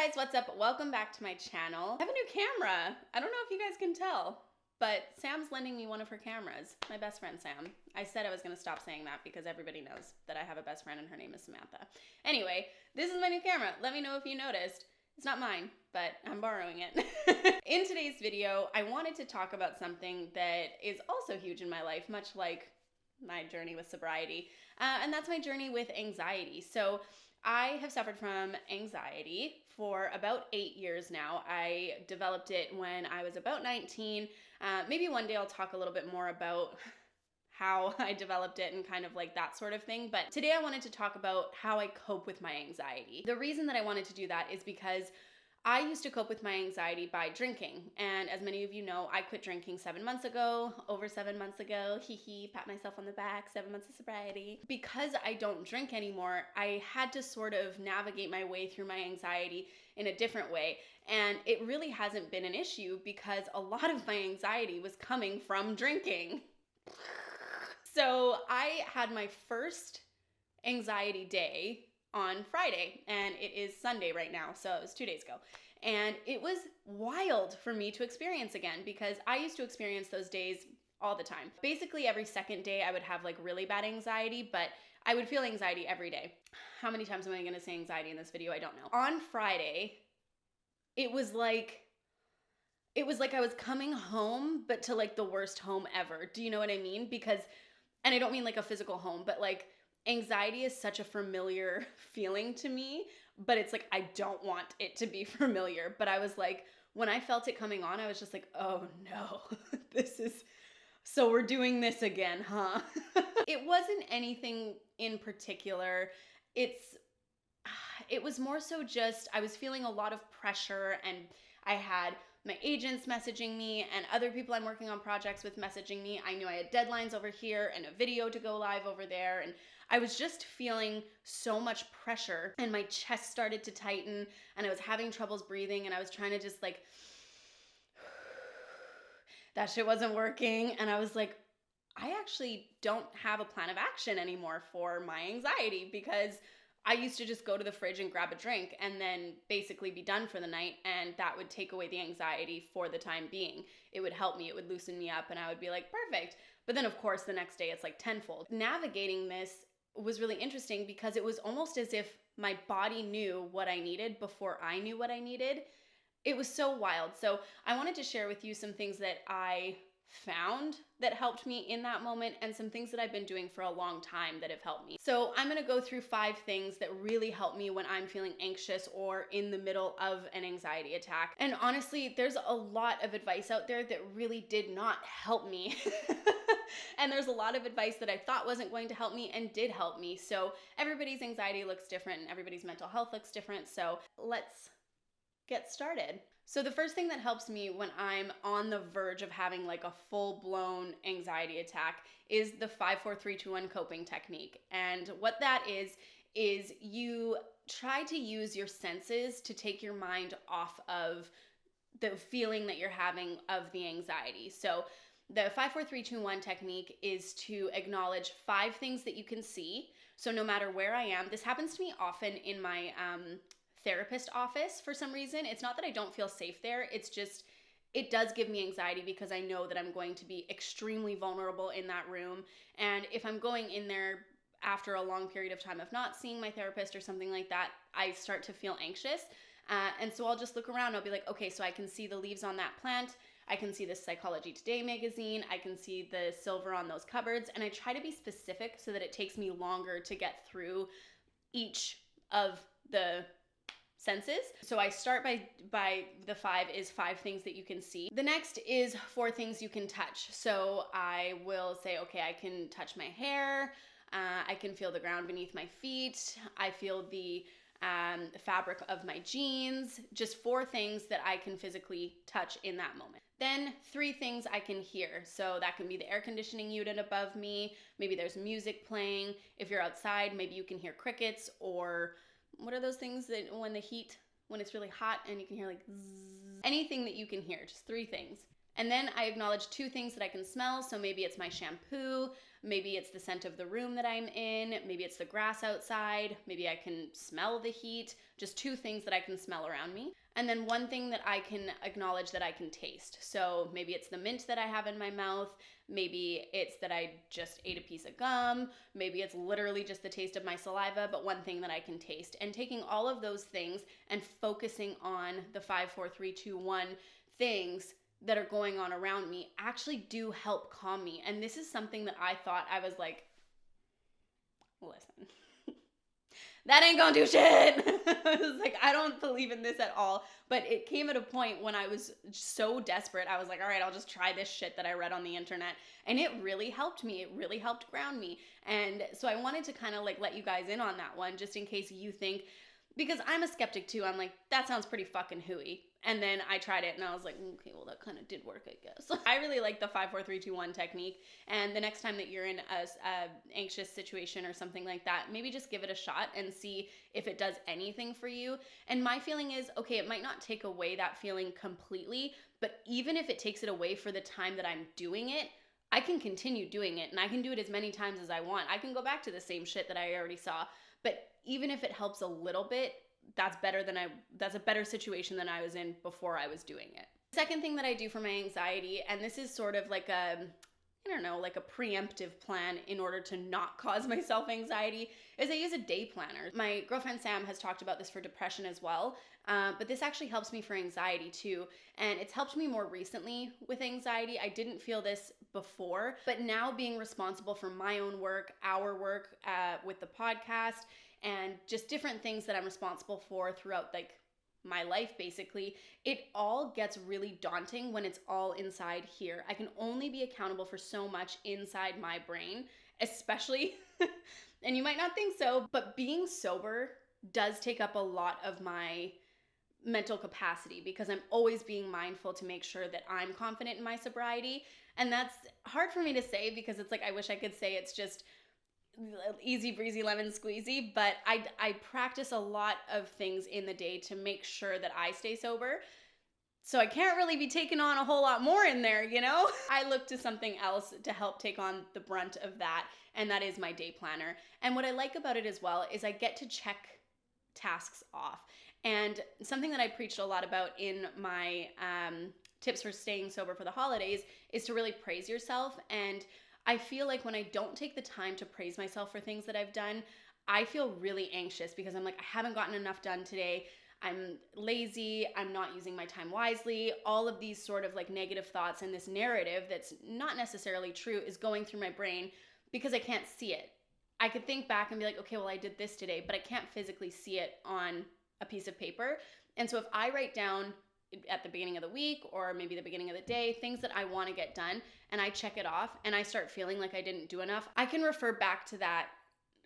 Hey guys, what's up? Welcome back to my channel. I have a new camera. I don't know if you guys can tell, but Sam's lending me one of her cameras. My best friend, Sam. I said I was gonna stop saying that because everybody knows that I have a best friend and her name is Samantha. Anyway, this is my new camera. Let me know if you noticed. It's not mine, but I'm borrowing it. In today's video, I wanted to talk about something that is also huge in my life, much like my journey with sobriety, and that's my journey with anxiety. So I have suffered from anxiety for about 8 years now. I developed it when I was about 19. Maybe one day I'll talk a little bit more about how I developed it and kind of like that sort of thing. But today I wanted to talk about how I cope with my anxiety. The reason that I wanted to do that is because I used to cope with my anxiety by drinking. And as many of you know, I quit drinking 7 months ago, over 7 months ago. Pat myself on the back, 7 months of sobriety. Because I don't drink anymore, I had to sort of navigate my way through my anxiety in a different way. And it really hasn't been an issue because a lot of my anxiety was coming from drinking. So I had my first anxiety day on Friday, and it is Sunday right now, so it was 2 days ago. And it was wild for me to experience again because I used to experience those days all the time. Basically every second day I would have like really bad anxiety, but I would feel anxiety every day. How many times am I gonna say anxiety in this video? I don't know. On Friday, it was like I was coming home, but to like the worst home ever. Do you know what I mean? Because, and I don't mean like a physical home, but like anxiety is such a familiar feeling to me, but it's like, I don't want it to be familiar. But I was like, when I felt it coming on, I was just like, oh no, so we're doing this again, huh? It wasn't anything in particular. It was more so just, I was feeling a lot of pressure, and I had my agents messaging me and other people I'm working on projects with messaging me. I knew I had deadlines over here and a video to go live over there. And I was just feeling so much pressure, and my chest started to tighten, and I was having troubles breathing, and I was trying to just like, that shit wasn't working. And I was like, I actually don't have a plan of action anymore for my anxiety, because I used to just go to the fridge and grab a drink and then basically be done for the night, and that would take away the anxiety for the time being. It would help me, it would loosen me up, and I would be like, perfect. But then of course the next day it's like tenfold. Navigating this was really interesting because it was almost as if my body knew what I needed before I knew what I needed. It was so wild. So I wanted to share with you some things that I found that helped me in that moment, and some things that I've been doing for a long time that have helped me. So I'm gonna go through 5 things that really help me when I'm feeling anxious or in the middle of an anxiety attack. And honestly, there's a lot of advice out there that really did not help me. And there's a lot of advice that I thought wasn't going to help me and did help me. So everybody's anxiety looks different and everybody's mental health looks different. So let's get started. So the first thing that helps me when I'm on the verge of having like a full-blown anxiety attack is the 5-4-3-2-1 coping technique. And what that is you try to use your senses to take your mind off of the feeling that you're having of the anxiety. So the 5-4-3-2-1 technique is to acknowledge 5 things that you can see. So no matter where I am, this happens to me often in my therapist office for some reason. It's not that I don't feel safe there, it's just, it does give me anxiety because I know that I'm going to be extremely vulnerable in that room. And if I'm going in there after a long period of time of not seeing my therapist or something like that, I start to feel anxious. And so I'll just look around, I'll be like, okay, so I can see the leaves on that plant, I can see the Psychology Today magazine, I can see the silver on those cupboards, and I try to be specific so that it takes me longer to get through each of the senses. So I start by the 5 is 5 things that you can see. The next is 4 things you can touch. So I will say, okay, I can touch my hair, I can feel the ground beneath my feet, I feel the fabric of my jeans, just 4 things that I can physically touch in that moment. Then 3 things I can hear. So that can be the air conditioning unit above me, maybe there's music playing. If you're outside, maybe you can hear crickets, or what are those things that when it's really hot and you can hear like zzz, anything that you can hear, just 3 things. And then I acknowledge 2 things that I can smell. So maybe it's my shampoo, maybe it's the scent of the room that I'm in, maybe it's the grass outside, maybe I can smell the heat, just 2 things that I can smell around me. And then 1 thing that I can acknowledge that I can taste. So maybe it's the mint that I have in my mouth, maybe it's that I just ate a piece of gum, maybe it's literally just the taste of my saliva, but 1 thing that I can taste. And taking all of those things and focusing on the 5, 4, 3, 2, 1 things that are going on around me actually do help calm me. And this is something that I thought, I was like, listen, that ain't gonna do shit. I was like, I don't believe in this at all. But it came at a point when I was so desperate. I was like, all right, I'll just try this shit that I read on the internet. And it really helped me. It really helped ground me. And so I wanted to kind of like let you guys in on that one, just in case you think, because I'm a skeptic too. I'm like, that sounds pretty fucking hooey. And then I tried it and I was like, okay, well, that kind of did work, I guess. I really like the 5, 4, 3, 2, 1 technique. And the next time that you're in a anxious situation or something like that, maybe just give it a shot and see if it does anything for you. And my feeling is, okay, it might not take away that feeling completely, but even if it takes it away for the time that I'm doing it, I can continue doing it and I can do it as many times as I want. I can go back to the same shit that I already saw. But even if it helps a little bit, that's a better situation than I was in before I was doing it. Second thing that I do for my anxiety, and this is sort of like like a preemptive plan in order to not cause myself anxiety, is I use a day planner. My girlfriend Sam has talked about this for depression as well, but this actually helps me for anxiety too. And it's helped me more recently with anxiety. I didn't feel this before, but now being responsible for my own work, our work with the podcast, and just different things that I'm responsible for throughout like my life, basically, it all gets really daunting when it's all inside here. I can only be accountable for so much inside my brain, especially, and you might not think so, but being sober does take up a lot of my mental capacity because I'm always being mindful to make sure that I'm confident in my sobriety. And that's hard for me to say because it's like, I wish I could say it's just easy breezy lemon squeezy, but I practice a lot of things in the day to make sure that I stay sober. So I can't really be taking on a whole lot more in there, you know? I look to something else to help take on the brunt of that, and that is my day planner. And what I like about it as well is I get to check tasks off. And something that I preached a lot about in my tips for staying sober for the holidays is to really praise yourself. And I feel like when I don't take the time to praise myself for things that I've done, I feel really anxious because I'm like, I haven't gotten enough done today. I'm lazy. I'm not using my time wisely. All of these sort of like negative thoughts and this narrative that's not necessarily true is going through my brain because I can't see it. I could think back and be like, okay, well, I did this today, but I can't physically see it on a piece of paper. And so if I write down at the beginning of the week or maybe the beginning of the day, things that I want to get done, and I check it off and I start feeling like I didn't do enough, I can refer back to that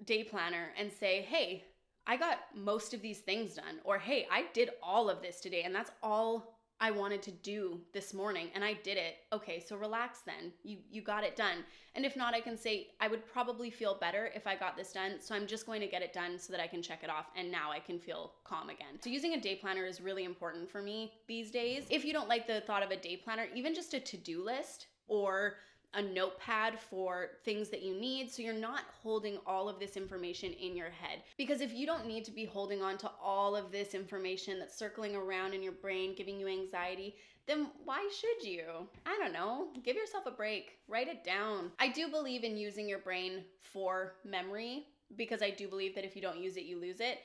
day planner and say, hey, I got most of these things done, or hey, I did all of this today and that's all I wanted to do this morning and I did it. Okay, so relax then. You got it done. And if not, I can say I would probably feel better if I got this done. So I'm just going to get it done so that I can check it off and now I can feel calm again. So using a day planner is really important for me these days. If you don't like the thought of a day planner, even just a to-do list or a notepad for things that you need so you're not holding all of this information in your head. Because if you don't need to be holding on to all of this information that's circling around in your brain, giving you anxiety, then why should you? I don't know. Give yourself a break. Write it down. I do believe in using your brain for memory because I do believe that if you don't use it, you lose it.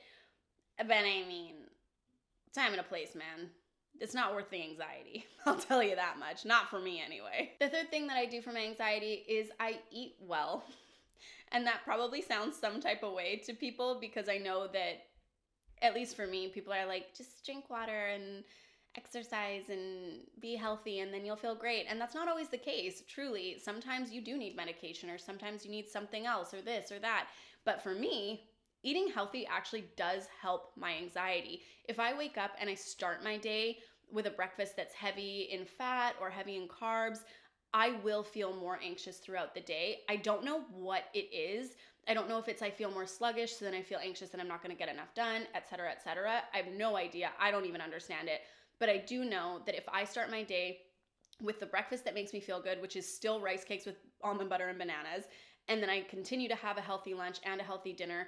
But I mean, time and a place, man. It's not worth the anxiety. I'll tell you that much. Not for me anyway. The third thing that I do for my anxiety is I eat well. And that probably sounds some type of way to people because I know that, at least for me, people are like, just drink water and exercise and be healthy and then you'll feel great. And that's not always the case, truly. Sometimes you do need medication or sometimes you need something else or this or that. But for me, eating healthy actually does help my anxiety. If I wake up and I start my day with a breakfast that's heavy in fat or heavy in carbs, I will feel more anxious throughout the day. I don't know what it is. I don't know if it's I feel more sluggish, so then I feel anxious and I'm not going to get enough done, etc., etc. I have no idea. I don't even understand it. But I do know that if I start my day with the breakfast that makes me feel good, which is still rice cakes with almond butter and bananas. And then I continue to have a healthy lunch and a healthy dinner.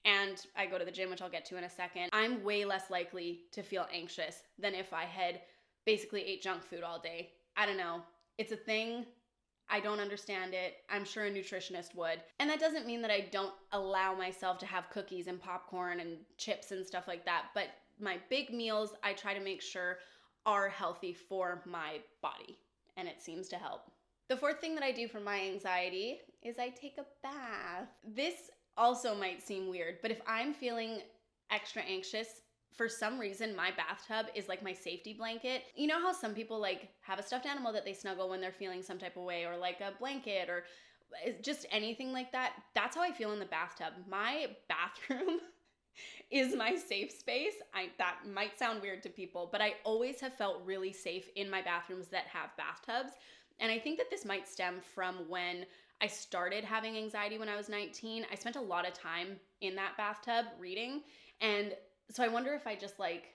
And I go to the gym, which I'll get to in a second. I'm way less likely to feel anxious than if I had basically ate junk food all day. I don't know. It's a thing. I don't understand it. I'm sure a nutritionist would. And that doesn't mean that I don't allow myself to have cookies and popcorn and chips and stuff like that. But my big meals, I try to make sure are healthy for my body. And it seems to help. The fourth thing that I do for my anxiety is I take a bath. This also might seem weird, but if I'm feeling extra anxious, for some reason, my bathtub is like my safety blanket. You know how some people like have a stuffed animal that they snuggle when they're feeling some type of way, or like a blanket, or just anything like that? That's how I feel in the bathtub. My bathroom is my safe space. That might sound weird to people, but I always have felt really safe in my bathrooms that have bathtubs. And I think that this might stem from when I started having anxiety when I was 19. I spent a lot of time in that bathtub reading. And so I wonder if I just like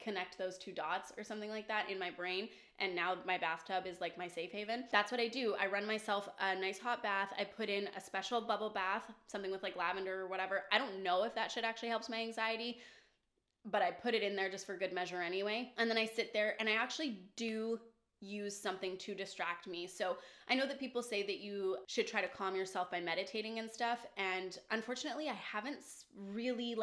connect those two dots or something like that in my brain. And now my bathtub is like my safe haven. That's what I do. I run myself a nice hot bath. I put in a special bubble bath, something with like lavender or whatever. I don't know if that shit actually helps my anxiety, but I put it in there just for good measure anyway. And then I sit there and I actually do use something to distract me. So I know that people say that you should try to calm yourself by meditating and stuff. And unfortunately, I haven't really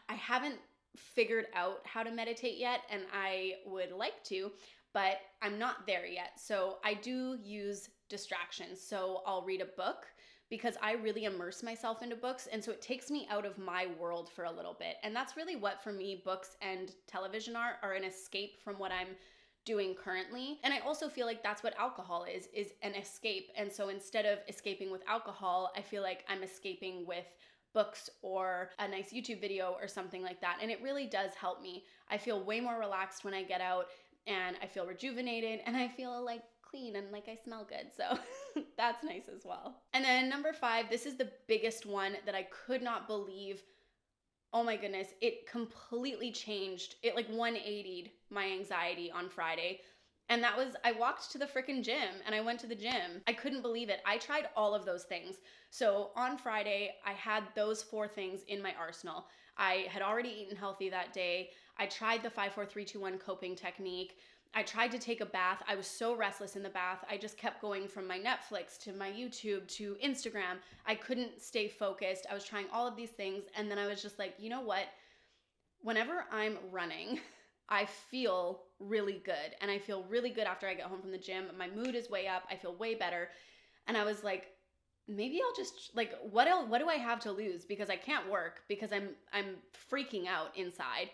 I haven't figured out how to meditate yet, and I would like to, but I'm not there yet. So I do use distractions. So I'll read a book because I really immerse myself into books. And so it takes me out of my world for a little bit. And that's really what, for me, books and television are an escape from what I'm doing currently. And I also feel like that's what alcohol is an escape. And so instead of escaping with alcohol, I feel like I'm escaping with books or a nice YouTube video or something like that. And it really does help me. I feel way more relaxed when I get out, and I feel rejuvenated, and I feel like clean and like I smell good. So that's nice as well. And then number 5, this is the biggest one that I could not believe. Oh my goodness, it completely changed. It like 180'd my anxiety on Friday. And that was, I walked to the freaking gym and I went to the gym. I couldn't believe it. I tried all of those things. So on Friday, I had those 4 things in my arsenal. I had already eaten healthy that day. I tried the 5-4-3-2-1 coping technique. I tried to take a bath. I was so restless in the bath. I just kept going from my Netflix to my YouTube to Instagram. I couldn't stay focused. I was trying all of these things. And then I was just like, you know what? Whenever I'm running, I feel really good. And I feel really good after I get home from the gym. My mood is way up. I feel way better. And I was like, maybe I'll just like, what do I have to lose? Because I can't work because I'm freaking out inside.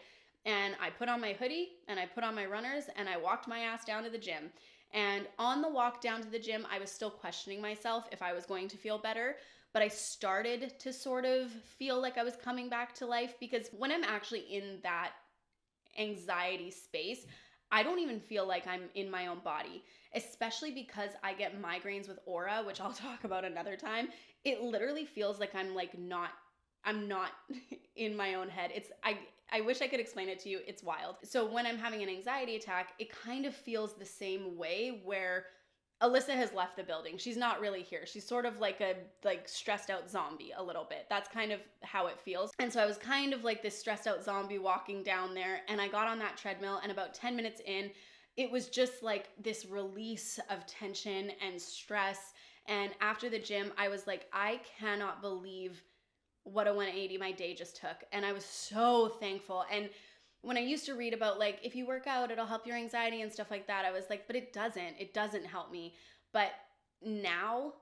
And I put on my hoodie and I put on my runners and I walked my ass down to the gym. And on the walk down to the gym, I was still questioning myself if I was going to feel better. But I started to sort of feel like I was coming back to life, because when I'm actually in that anxiety space, I don't even feel like I'm in my own body, especially because I get migraines with aura, which I'll talk about another time. It literally feels like I'm not in my own head. I wish I could explain it to you. It's wild. So when I'm having an anxiety attack, it kind of feels the same way, where Alyssa has left the building. She's not really here. She's sort of like a stressed out zombie a little bit. That's kind of how it feels. And so I was kind of like this stressed out zombie walking down there, and I got on that treadmill, and about 10 minutes in, it was just like this release of tension and stress. And after the gym, I was like, I cannot believe what a 180 my day just took. And I was so thankful. And when I used to read about like, if you work out, it'll help your anxiety and stuff like that, I was like, but it doesn't help me. But now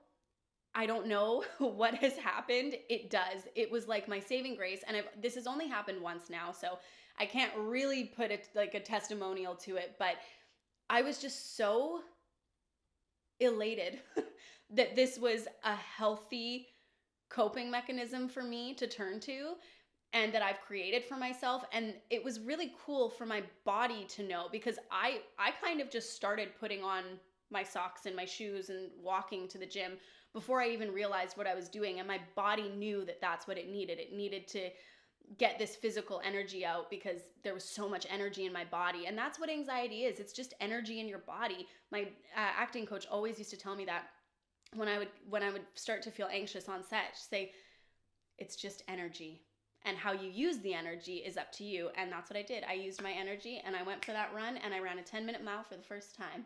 I don't know what has happened. It does. It was like my saving grace. And this has only happened once now, so I can't really put it like a testimonial to it, but I was just so elated that this was a healthy coping mechanism for me to turn to, and that I've created for myself. And it was really cool for my body to know, because I kind of just started putting on my socks and my shoes and walking to the gym before I even realized what I was doing. And my body knew that that's what it needed. It needed to get this physical energy out because there was so much energy in my body. And that's what anxiety is. It's just energy in your body. My acting coach always used to tell me that when I would start to feel anxious on set, say, it's just energy. And how you use the energy is up to you. And that's what I did. I used my energy and I went for that run and I ran a 10-minute mile for the first time.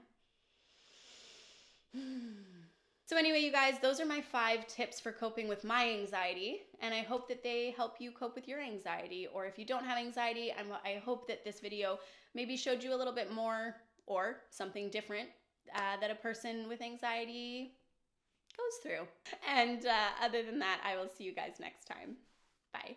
So anyway, you guys, those are my 5 tips for coping with my anxiety, and I hope that they help you cope with your anxiety. Or if you don't have anxiety, I hope that this video maybe showed you a little bit more or something different that a person with anxiety goes through. And other than that, I will see you guys next time. Bye.